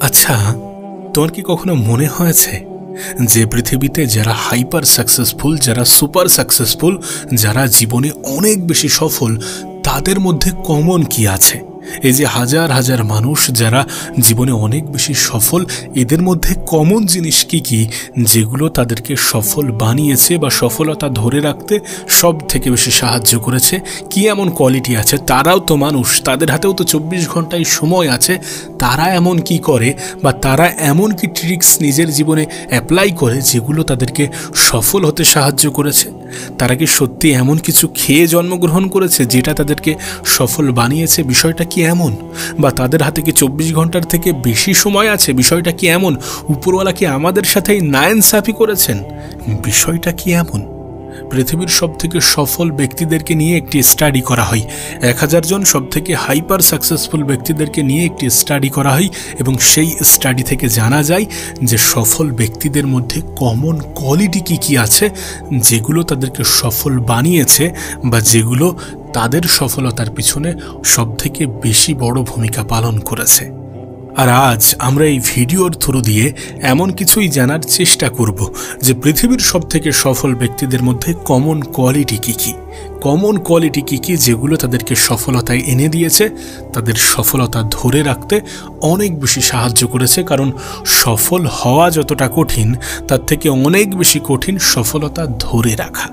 আচ্ছা, তোমার কি কখনো মনে হয়েছে যে পৃথিবীতে যারা হাইপার সাকসেসফুল, যারা সুপার সাকসেসফুল, যারা জীবনে অনেক বেশি সফল, তাদের মধ্যে কমন কি আছে? এই যে হাজার হাজার মানুষ যারা জীবনে অনেক বেশি সফল, এদের মধ্যে কমন জিনিস কি কি যেগুলো তাদেরকে সফল বানিয়েছে বা সফলতা ধরে রাখতে সব থেকে বেশি সাহায্য করেছে? কি এমন কোয়ালিটি আছে? তারাও তো মানুষ, তাদের হাতেও তো 24 ঘন্টায় সময় আছে। তারা এমন কি করে বা তারা এমন কি ট্রিক্স নিজের জীবনে অ্যাপ্লাই করে যেগুলো তাদেরকে সফল হতে সাহায্য করেছে? তারা কি সত্যি এমন কিছু খেয়ে জন্মগ্রহণ করেছে যেটা তাদেরকে সফল বানিয়েছে? বিষয়টা কি এমন? বা তাদের হাতে কি 24 ঘন্টার থেকে বেশি সময় আছে? বিষয়টা কি এমন? উপরওয়ালা কি আমাদের সাথেই নাইনসাফি করেছেন? বিষয়টা কি এমন? পৃথিবীর সবথেকে সফল ব্যক্তিদেরকে নিয়ে একটি স্টাডি করা হয়। 1000 জন সবথেকে হাইপার সাকসেসফুল ব্যক্তিদেরকে নিয়ে একটি স্টাডি করা হয় এবং সেই স্টাডি থেকে জানা যায় যে সফল ব্যক্তিদের মধ্যে কমন কোয়ালিটি কি কি আছে যেগুলো তাদেরকে সফল বানিয়েছে বা যেগুলো তাদের সফলতার পিছনে সবথেকে বেশি বড় ভূমিকা পালন করেছে। আর আজ আমরা এই ভিডিওর থ্রু দিয়ে এমন কিছুই জানার চেষ্টা করব যে পৃথিবীর সবথেকে সফল ব্যক্তিদের মধ্যে কমন কোয়ালিটি কী কী, কমন কোয়ালিটি কী কী যেগুলো তাদেরকে সফলতায় এনে দিয়েছে, তাদের সফলতা ধরে রাখতে অনেক বেশি সাহায্য করেছে। কারণ সফল হওয়া যতটা কঠিন, তার থেকে অনেক বেশি কঠিন সফলতা ধরে রাখা।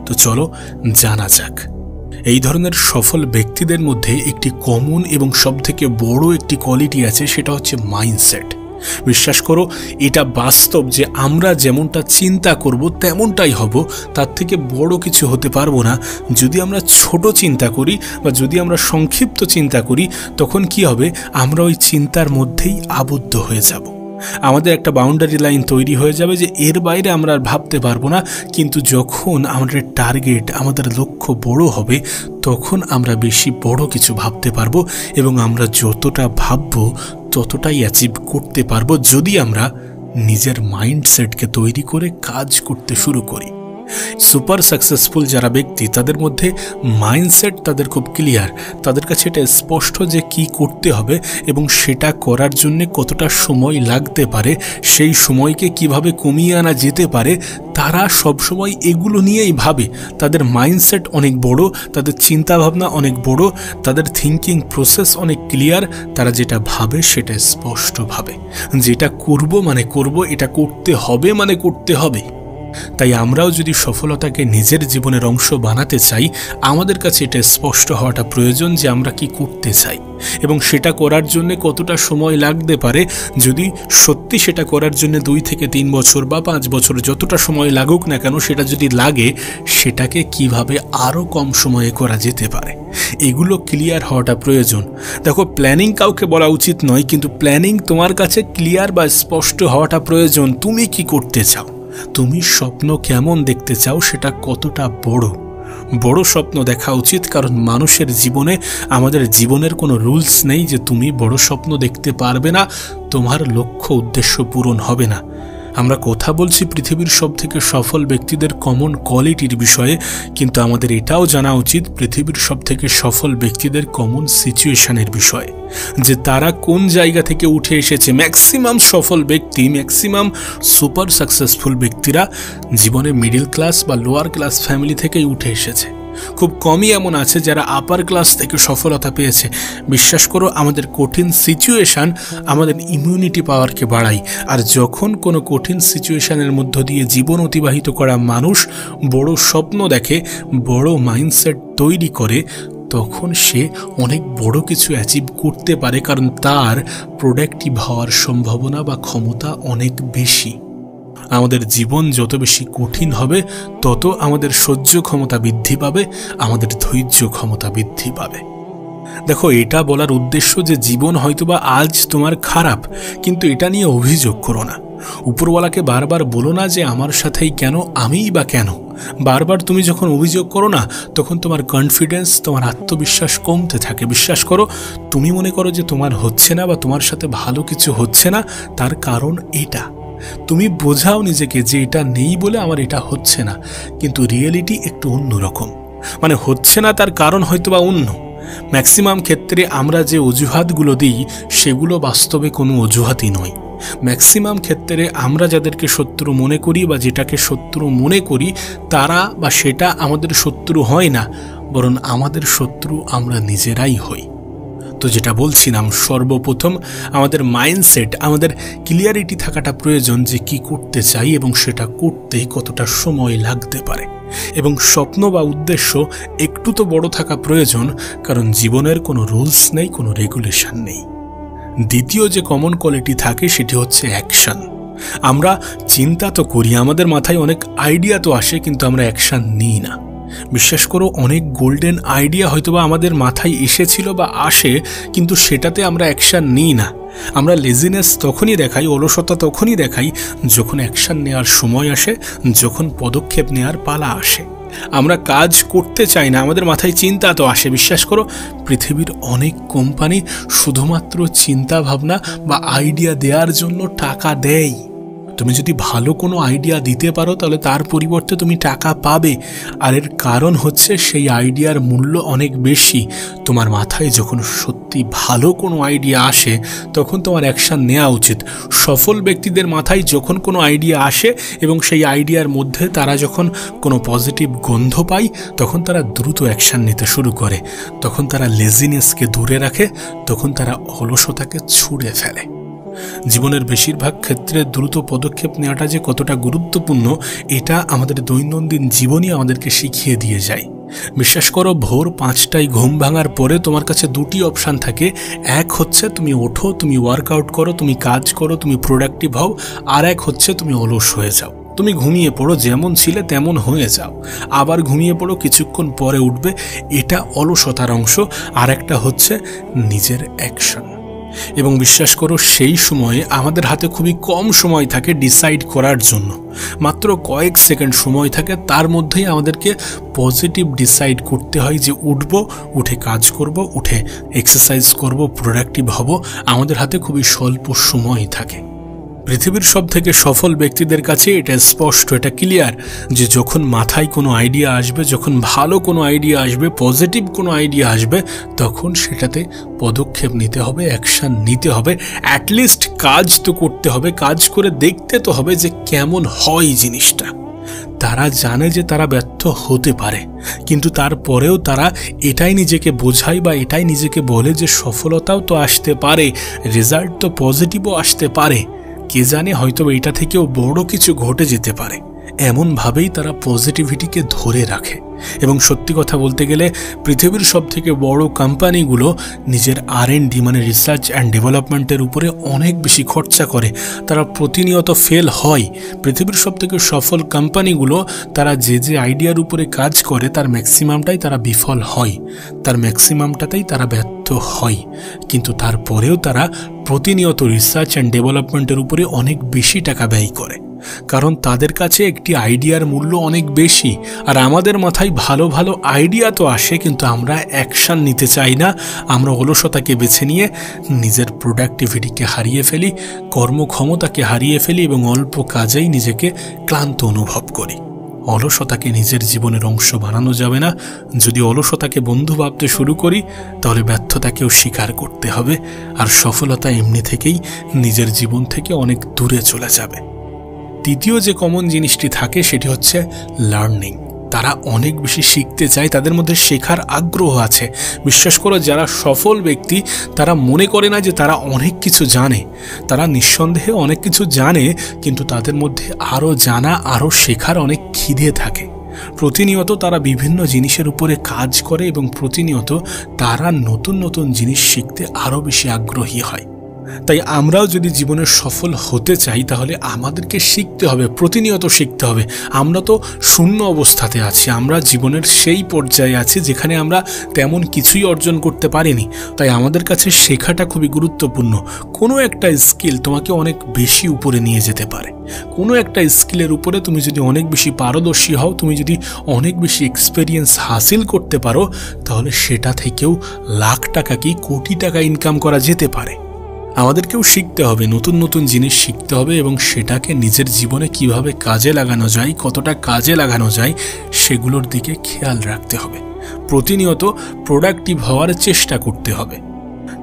তো চলো জানা যাক। এই ধরনের সফল ব্যক্তিদের মধ্যে একটি কমন এবং সবথেকে বড় একটি কোয়ালিটি আছে, সেটা হচ্ছে মাইন্ডসেট। বিশ্বাস করো, এটা বাস্তব যে আমরা যেমনটা চিন্তা করব তেমনটাই হব। তার থেকে বড় কিছু হতে পারবো না। যদি আমরা ছোট চিন্তা করি বা যদি আমরা সংক্ষিপ্ত চিন্তা করি, তখন কি হবে? আমরা ওই চিন্তার মধ্যেই আবদ্ধ হয়ে যাব। আমাদের একটা বাউন্ডারি লাইন তৈরি হয়ে যাবে যে এর বাইরে আমরা আর ভাবতে পারবো না। কিন্তু যখন আমাদের টার্গেট, আমাদের লক্ষ্য বড় হবে, তখন আমরা বেশি বড় কিছু ভাবতে পারবো এবং আমরা যতটা ভাববো ততটাই অ্যাচিভ করতে পারবো যদি আমরা নিজের মাইন্ডসেটকে তৈরি করে কাজ করতে শুরু করি। সুপার সাকসেসফুল যারা ব্যক্তি, তাদের মধ্যে মাইন্ডসেট তাদের খুব ক্লিয়ার। তাদের কাছে এটা স্পষ্ট যে কি করতে হবে এবং সেটা করার জন্য কতটা সময় লাগতে পারে, সেই সময়কে কিভাবে কমিয়ে আনা যেতে পারে। তারা সবসময় এগুলো নিয়েই ভাবে। তাদের মাইন্ডসেট অনেক বড়, তাদের চিন্তাভাবনা অনেক বড়, তাদের থিঙ্কিং প্রসেস অনেক ক্লিয়ার। তারা যেটা ভাবে সেটা স্পষ্ট ভাবে, যেটা করব মানে করব, এটা করতে হবে মানে করতে হবে। তাই আমরাও যদি সফলতাকে নিজের জীবনের অংশ বানাতে চাই, আমাদের কাছে এটা স্পষ্ট হওয়াটা প্রয়োজন যে আমরা কি করতে চাই এবং সেটা করার জন্য কতটা সময় লাগতে পারে। যদি সত্যি সেটা করার জন্য 2 থেকে 3 বছর বা 5 বছর, যতটা সময় লাগুক না কেন, সেটা যদি লাগে, সেটাকে কিভাবে আরও কম সময়ে করা যেতে পারে, এগুলো ক্লিয়ার হওয়াটা প্রয়োজন। দেখো, প্ল্যানিং কাউকে বলা উচিত নয়, কিন্তু প্ল্যানিং তোমার কাছে ক্লিয়ার বা স্পষ্ট হওয়াটা প্রয়োজন। তুমি কি করতে চাও, তুমি স্বপ্ন কেমন দেখতে চাও, সেটা কতটা বড় স্বপ্ন দেখা উচিত। কারণ মানুষের জীবনে, আমাদের জীবনের কোনো রুলস নেই যে তুমি বড় স্বপ্ন দেখতে পারবে না, তোমার লক্ষ্য উদ্দেশ্য পূরণ হবে না। আমরা কথা বলছি পৃথিবীর সবথেকে সফল ব্যক্তিদের কমন কোয়ালিটির বিষয়ে, কিন্তু আমাদের এটাও জানা উচিত পৃথিবীর সবথেকে সফল ব্যক্তিদের কমন সিচুয়েশনের বিষয়ে, যে তারা কোন জায়গা থেকে উঠে এসেছে। ম্যাক্সিমাম সফল ব্যক্তি, ম্যাক্সিমাম সুপার সাকসেসফুল ব্যক্তিরা জীবনে মিডল ক্লাস বা লোয়ার ক্লাস ফ্যামিলি থেকেই উঠে এসেছে। খুব কমই এমন আছে যারা আপার ক্লাস থেকে সফলতা পেয়েছে। বিশ্বাস করো, আমাদের কঠিন সিচুয়েশান আমাদের ইমিউনিটি পাওয়ারকে বাড়ায়। আর যখন কোনো কঠিন সিচুয়েশানের মধ্য দিয়ে জীবন অতিবাহিত করা মানুষ বড় স্বপ্ন দেখে, বড় মাইন্ডসেট তৈরি করে, তখন সে অনেক বড় কিছু অ্যাচিভ করতে পারে। কারণ তার প্রোডাক্টিভ হওয়ার সম্ভাবনা বা ক্ষমতা অনেক বেশি। আমাদের জীবন যত বেশি কঠিন হবে, তত আমাদের সহ্য ক্ষমতা বৃদ্ধি পাবে, আমাদের ধৈর্য ক্ষমতা বৃদ্ধি পাবে। দেখো, এটা বলার উদ্দেশ্য যে জীবন হয়তোবা আজ তোমার খারাপ, কিন্তু এটা নিয়ে অভিযোগ করো না। উপরওয়ালাকে বারবার বলো না যে আমার সাথেই কেন, আমিই বা কেন। বারবার তুমি যখন অভিযোগ করো না, তখন তোমার কনফিডেন্স, তোমার আত্মবিশ্বাস কমতে থাকে। বিশ্বাস করো, তুমি মনে করো যে তোমার হচ্ছে না বা তোমার সাথে ভালো কিছু হচ্ছে না, তার কারণ এটা। তুমি বোঝাও নিজেকে যে এটা নেই বলে আমার এটা হচ্ছে না, কিন্তু রিয়েলিটি একটু অন্যরকম। মানে হচ্ছে না তার কারণ হয়তো বা অন্য, ম্যাক্সিমাম ক্ষেত্রে আমরা যে অজুহাতগুলো দিই সেগুলো বাস্তবে কোনো অজুহাতই নয়। ম্যাক্সিমাম ক্ষেত্রে আমরা যাদেরকে শত্রু মনে করি বা যেটাকে শত্রু মনে করি তারা বা সেটা আমাদের শত্রু হয় না, বরং আমাদের শত্রু আমরা নিজেরাই হই। তো যেটা বলছিলাম, সর্বপ্রথম আমাদের মাইন্ডসেট, আমাদের ক্লিয়ারিটি থাকাটা প্রয়োজন যে কি করতে চাই এবং সেটা করতে কতটা সময় লাগতে পারে। এবং স্বপ্ন বা উদ্দেশ্য একটু তো বড় থাকা প্রয়োজন, কারণ জীবনের কোনো রুলস নেই, কোনো রেগুলেশন নেই। দ্বিতীয় যে কমন কোয়ালিটি থাকে সেটি হচ্ছে অ্যাকশন। আমরা চিন্তা তো করি, আমাদের মাথায় অনেক আইডিয়া তো আসে, কিন্তু আমরা অ্যাকশন নিই না। বিশ্বাস করো, অনেক গোল্ডেন আইডিয়া হয়তোবা আমাদের মাথায় এসেছিল বা আসে, কিন্তু সেটাতে আমরা অ্যাকশন নিই না। আমরা লেজিনেস তখনই দেখাই, অলসতা তখনই দেখাই যখন অ্যাকশন নেওয়ার সময় আসে, যখন পদক্ষেপ নেওয়ার পালা আসে। আমরা কাজ করতে চাই না, আমাদের মাথায় চিন্তা তো আসে। বিশ্বাস করো, পৃথিবীর অনেক কোম্পানি শুধুমাত্র চিন্তা ভাবনা বা আইডিয়া দেওয়ার জন্য টাকা দেয়। তুমি যদি ভালো কোনো আইডিয়া দিতে পারো তাহলে তার পরিবর্তে তুমি টাকা পাবে। আর এর কারণ হচ্ছে সেই আইডিয়ার মূল্য অনেক বেশি। তোমার মাথায় যখন সত্যি ভালো কোনো আইডিয়া আসে তখন তোমার অ্যাকশন নেওয়া উচিত। সফল ব্যক্তিদের মাথায় যখন কোনো আইডিয়া আসে এবং সেই আইডিয়ার মধ্যে তারা যখন কোনো পজিটিভ গন্ধ পায় তখন তারা দ্রুত অ্যাকশন নিতে শুরু করে। তখন তারা লেজিনেসকে দূরে রাখে, তখন তারা অলসতাকে ছুঁড়ে ফেলে। জীবনের বেশিরভাগ ক্ষেত্রে দ্রুত পদক্ষেপ নেওয়াটা যে কতটা গুরুত্বপূর্ণ এটা আমাদের দৈনন্দিন জীবনই আমাদেরকে শিখিয়ে দিয়ে যায়। বিশ্বাস করো, ভোর 5টায় ঘুম ভাঙার পরে তোমার কাছে দুটি অপশান থাকে। এক হচ্ছে তুমি ওঠো, তুমি ওয়ার্কআউট করো, তুমি কাজ করো, তুমি প্রোডাক্টিভ হও। আর এক হচ্ছে তুমি অলস হয়ে যাও, তুমি ঘুমিয়ে পড়ো, যেমন ছিলে তেমন হয়ে যাও, আবার ঘুমিয়ে পড়ো, কিছুক্ষণ পরে উঠবে। এটা অলসতার অংশ। আর একটা হচ্ছে নিজের অ্যাকশন। এবং বিশ্বাস করো, সেই সময়ে আমাদের হাতে খুবই কম সময় থাকে ডিসাইড করার জন্য। মাত্র কয়েক সেকেন্ড সময় থাকে, তার মধ্যেই আমাদেরকে পজিটিভ ডিসাইড করতে হয় যে উঠব, উঠে কাজ করব, উঠে এক্সারসাইজ করব, প্রোডাক্টিভ হব। আমাদের হাতে খুবই স্বল্প সময় থাকে। পৃথিবীর সব থেকে সফল ব্যক্তিদের কাছে এটা স্পষ্ট, এটা ক্লিয়ার যে যখন মাথায় কোনো আইডিয়া আসবে, যখন ভালো কোনো আইডিয়া আসবে, পজিটিভ কোনো আইডিয়া আসবে, তখন সেটাতে পদক্ষেপ নিতে হবে, অ্যাকশন নিতে হবে। অ্যাটলিস্ট কাজ তো করতে হবে, কাজ করে দেখতে তো হবে যে কেমন হয় জিনিসটা। তারা জানে যে তারা ব্যর্থ হতে পারে, কিন্তু তারপরেও তারা এটাই নিজেকে বোঝায় বা এটাই নিজেকে বলে যে সফলতাও তো আসতে পারে, রেজাল্ট তো পজিটিভও আসতে পারে। কে জানে, হয়তো এটা থেকেও বড় কিছু ঘটে যেতে পারে। এমনভাবেই তারা পজিটিভিটিকে ধরে রাখে। এবং সত্যি কথা বলতে গেলে পৃথিবীর সব থেকে বড় কোম্পানিগুলো নিজের R&D মানে রিসার্চ অ্যান্ড ডেভেলপমেন্টের উপরে অনেক বেশি খরচা করে। তারা প্রতিনিয়ত ফেল হয়। পৃথিবীর সব থেকে সফল কোম্পানিগুলো তারা যে যে আইডিয়ার উপরে কাজ করে তার ম্যাক্সিমামটাই তারা বিফল হয়, তার ম্যাক্সিমামটাতেই তারা ব্যর্থ হয়। কিন্তু তারপরেও তারা প্রতিনিয়ত রিসার্চ অ্যান্ড ডেভেলপমেন্টের উপরে অনেক বেশি টাকা ব্যয় করে, কারণ তাদের কাছে একটি আইডিয়ার মূল্য অনেক বেশি। আর আমাদের মাথায় ভালো ভালো আইডিয়া তো আসে, কিন্তু আমরা অ্যাকশান নিতে চাই না। আমরা অলসতাকে বেছে নিয়ে নিজের প্রোডাক্টিভিটিকে হারিয়ে ফেলি, কর্মক্ষমতাকে হারিয়ে ফেলি এবং অল্প কাজেই নিজেকে ক্লান্ত অনুভব করি। অলসতাকে নিজের জীবনের অংশ বানানো যাবে না। যদি অলসতাকে বন্ধু ভাবতে শুরু করি তাহলে ব্যর্থতাকেও স্বীকার করতে হবে, আর সফলতা এমনি থেকেই নিজের জীবন থেকে অনেক দূরে চলে যাবে। তৃতীয় যে কমন জিনিসটি থাকে সেটি হচ্ছে লার্নিং। তারা অনেক বেশি শিখতে চায়, তাদের মধ্যে শেখার আগ্রহ আছে। বিশ্বাস করো, যারা সফল ব্যক্তি তারা মনে করে না যে তারা অনেক কিছু জানে। তারা নিঃসন্দেহে অনেক কিছু জানে, কিন্তু তাদের মধ্যে আরও জানা, আরও শেখার অনেক খিদে থাকে। প্রতিনিয়ত তারা বিভিন্ন জিনিসের উপরে কাজ করে এবং প্রতিনিয়ত তারা নতুন নতুন জিনিস শিখতে আরও বেশি আগ্রহী হয়। তাই আমরাও যদি জীবনে সফল হতে চাই তাহলে আমাদেরকে শিখতে হবে, প্রতিনিয়ত শিখতে হবে। আমরা তো শূন্য অবস্থাতে আছি, আমরা জীবনের সেই পর্যায়ে আছি যেখানে আমরা তেমন কিছুই অর্জন করতে পারিনি। তাই আমাদের কাছে শেখাটা খুবই গুরুত্বপূর্ণ। কোনো একটা স্কিল তোমাকে অনেক বেশি উপরে নিয়ে যেতে পারে। কোনো একটা স্কিলের উপরে তুমি যদি অনেক বেশি পারদর্শী হও, তুমি যদি অনেক বেশি এক্সপেরিয়েন্স হাসিল করতে পারো, তাহলে সেটা থেকেও লাখ টাকা কি কোটি টাকা ইনকাম করা যেতে পারে। আমাদেরকেও শিখতে হবে, নতুন নতুন জিনিস শিখতে হবে এবং সেটাকে নিজের জীবনে কিভাবে কাজে লাগানো যায়, কতটা কাজে লাগানো যায় সেগুলোর দিকে খেয়াল রাখতে হবে। প্রতিনিয়ত প্রোডাক্টিভ হওয়ার চেষ্টা করতে হবে।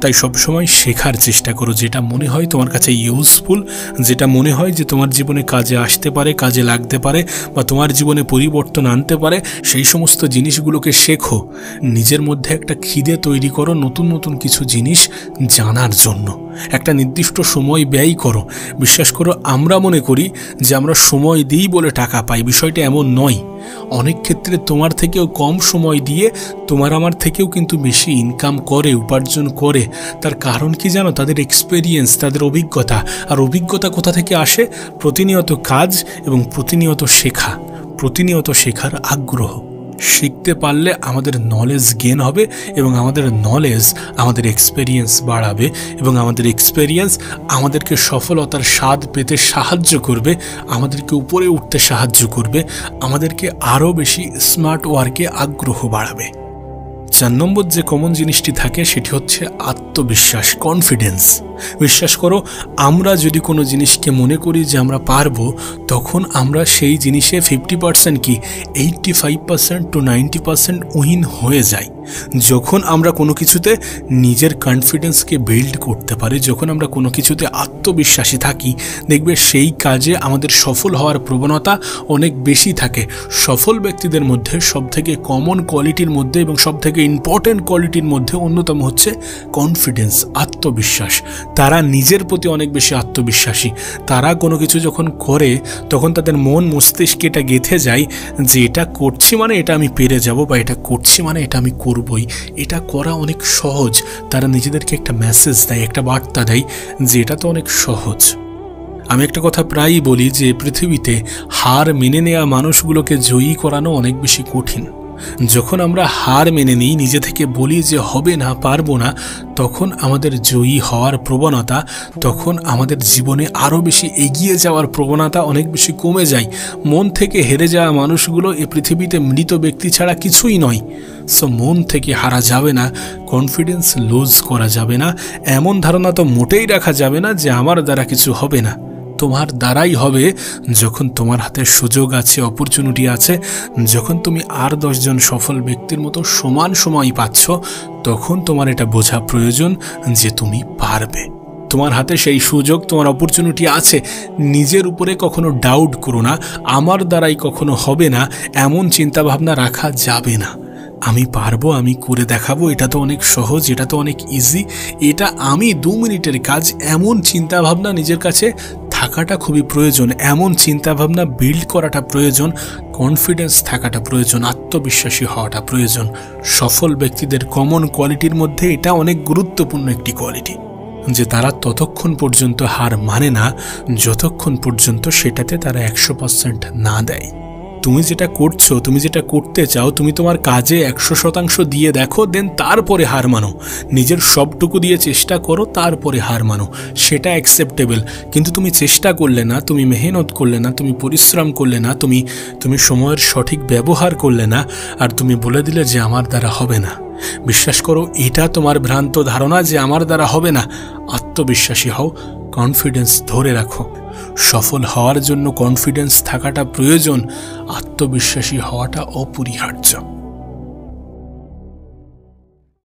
তাই সবসময় শেখার চেষ্টা করো, যেটা মনে হয় তোমার কাছে ইউজফুল, যেটা মনে হয় যে তোমার জীবনে কাজে আসতে পারে, কাজে লাগতে পারে বা তোমার জীবনে পরিবর্তন আনতে পারে, সেই সমস্ত জিনিসগুলোকে শেখো। নিজের মধ্যে একটা খিদে তৈরি করো নতুন নতুন কিছু জিনিস জানার জন্য। একটা নির্দিষ্ট সময় ব্যয় করো। বিশ্বাস করো, আমরা মনে করি যে আমরা সময় দিই বলে টাকা পাই, বিষয়টা এমন নয়। অনেক ক্ষেত্রে তোমার থেকেও কম সময় দিয়ে তোমার আমার থেকেও কিন্তু বেশি ইনকাম করে, উপার্জন করে। তার কারণ কি জানো? তাদের এক্সপেরিয়েন্স, তাদের অভিজ্ঞতা। আর অভিজ্ঞতা কোথা থেকে আসে? প্রতিনিয়ত কাজ এবং প্রতিনিয়ত শেখা, প্রতিনিয়ত শেখার আগ্রহ। শিখতে পারলে আমাদের নলেজ গেন হবে এবং আমাদের নলেজ আমাদের এক্সপেরিয়েন্স বাড়াবে এবং আমাদের এক্সপেরিয়েন্স আমাদেরকে সফলতার স্বাদ পেতে সাহায্য করবে, আমাদেরকে উপরে উঠতে সাহায্য করবে, আমাদেরকে আরও বেশি স্মার্ট ওয়ার্কে আগ্রহ বাড়াবে। 4 নম্বর যে কমন জিনিসটি থাকে সেটি হচ্ছে আত্মবিশ্বাস, কনফিডেন্স। বিশ্বাস করো, আমরা যদি কোনো জিনিসকে মনে করি যে আমরা পারবো, তখন আমরা সেই জিনিসে 50% কি 85% to 90% উইন হয়ে যাই। যখন আমরা কোনো কিছুতে নিজের কনফিডেন্সকে বিল্ড করতে পারি, যখন আমরা কোনো কিছুতে আত্মবিশ্বাসী থাকি, দেখবে সেই কাজে আমাদের সফল হওয়ার প্রবণতা অনেক বেশি থাকে। সফল ব্যক্তিদের মধ্যে সবথেকে কমন কোয়ালিটির মধ্যে এবং সবথেকে ইম্পর্টেন্ট কোয়ালিটির মধ্যে অন্যতম হচ্ছে কনফিডেন্স, আত্মবিশ্বাস। তারা নিজের প্রতি অনেক বেশি আত্মবিশ্বাসী। তারা কোনো কিছু যখন করে তখন তাদের মন মস্তিষ্কে এটা গেঁথে যায় যে এটা করছি মানে এটা আমি পেরে যাব, বা এটা করছি মানে এটা আমি করবই। এটা করা অনেক সহজ। তারা নিজেদেরকে একটা মেসেজ দেয়, একটা বার্তা দেয় যে এটা তো অনেক সহজ। আমি একটা কথা প্রায়ই বলি যে পৃথিবীতে হার মেনে নেওয়া মানুষগুলোকে জয়ী করানো অনেক বেশি কঠিন। যখন আমরা হার মেনে নিই, নিজে থেকে বলি যে হবে না, পারবো না, তখন আমাদের জয়ী হওয়ার প্রবণতা, তখন আমাদের জীবনে আরও বেশি এগিয়ে যাওয়ার প্রবণতা অনেক বেশি কমে যায়। মন থেকে হেরে যাওয়া মানুষগুলো এ পৃথিবীতে মৃত ব্যক্তি ছাড়া কিছুই নয়। সো মন থেকে হারা যাবে না, কনফিডেন্স লুজ করা যাবে না, এমন ধারণা তো মোটেই রাখা যাবে না যে আমার দ্বারা কিছু হবে না। তোমার দ্বারাই হবে যখন তোমার হাতে সুযোগ আছে, অপরচুনিটি আছে, যখন তুমি আর 10 জন সফল ব্যক্তির মতো সমান সময় পাচ্ছ, তখন তোমার এটা বোঝা প্রয়োজন যে তুমি পারবে। তোমার হাতে সেই সুযোগ, তোমার অপরচুনিটি আছে। নিজের উপরে কখনো ডাউট করো না, আমার দ্বারাই কখনো হবে না, এমন চিন্তাভাবনা রাখা যাবে না। আমি পারবো, আমি করে দেখাবো, এটা তো অনেক সহজ, এটা তো অনেক ইজি, এটা আমি 2 মিনিটের কাজ, এমন চিন্তাভাবনা নিজের কাছে থাকাটা খুবই প্রয়োজন। এমন চিন্তাভাবনা বিল্ড করাটা প্রয়োজন, কনফিডেন্স থাকাটা প্রয়োজন, আত্মবিশ্বাসী হওয়াটা প্রয়োজন। সফল ব্যক্তিদের কমন কোয়ালিটির মধ্যে এটা অনেক গুরুত্বপূর্ণ একটি কোয়ালিটি, যে তারা ততক্ষণ পর্যন্ত হার মানে না যতক্ষণ পর্যন্ত সেটাতে তারা 100% না দেয়। তুমি যেটা করছো, তুমি যেটা করতে চাও, তুমি তোমার কাজে 100% দিয়ে দেখো, দেন তারপরে হার মানো। নিজের সবটুকু দিয়ে চেষ্টা করো, তারপরে হার মানো, সেটা অ্যাকসেপ্টেবল। কিন্তু তুমি চেষ্টা করলে না, তুমি মেহনত করলে না, তুমি পরিশ্রম করলে না, তুমি সময়ের সঠিক ব্যবহার করলে না, আর তুমি বলে দিলে যে আমার দ্বারা হবে না। বিশ্বাস করো, এটা তোমার ভ্রান্ত ধারণা যে আমার দ্বারা হবে না। আত্মবিশ্বাসী হও, কনফিডেন্স ধরে রাখো। সফল হওয়ার জন্য কনফিডেন্স থাকাটা প্রয়োজন, আত্মবিশ্বাসী হওয়াটা অপরিহার্য।